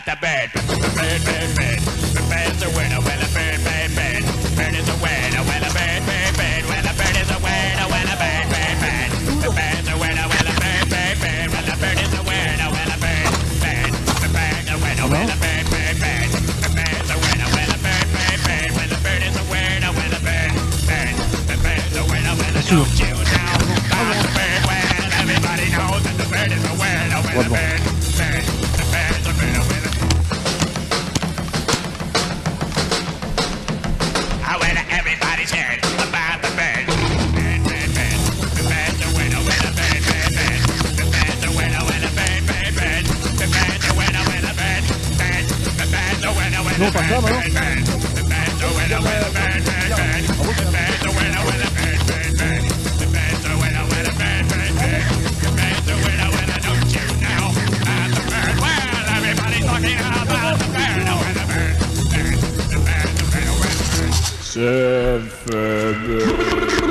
about the bird. Bird, bird, bird. The bird's a winner, well a bird, bird, bird. Bird is a winner, well a bird, bird, bird. Well a bird is a winner, well a bird, bird, bird. The bird's a winner, well a bird, bird, bird. Well a bird is a winner, well a bird, bird. The bird's a winner, well a bird, bird, bird. The bird's a winner, well a bird, bird, bird. Well a bird is a winner, well a bird, bird. The bird's a winner, well a don't you know about the bird? Well, everybody knows that the bird is a winner, well a bird, bird. The bird's a winner, well a everybody's heard about the bird. Bird, bird, bird. The bird's a winner, well a bird, bird, bird. The bird's a winner, well a bird, bird, bird. The bird's a winner, well a bird, bird. The bird's a winner, well a bird, bird, bird. The bird's a winner, well a bird, bird, bird. The bird's a winner, well a bird, bird, bird. The bird's a winner, well a bird, bird, bird. The bird's a winner, well a don't you know about the bird? Well, everybody's talking about the bird, well a bird, bird. The bird's a winner, well a bird. CQB.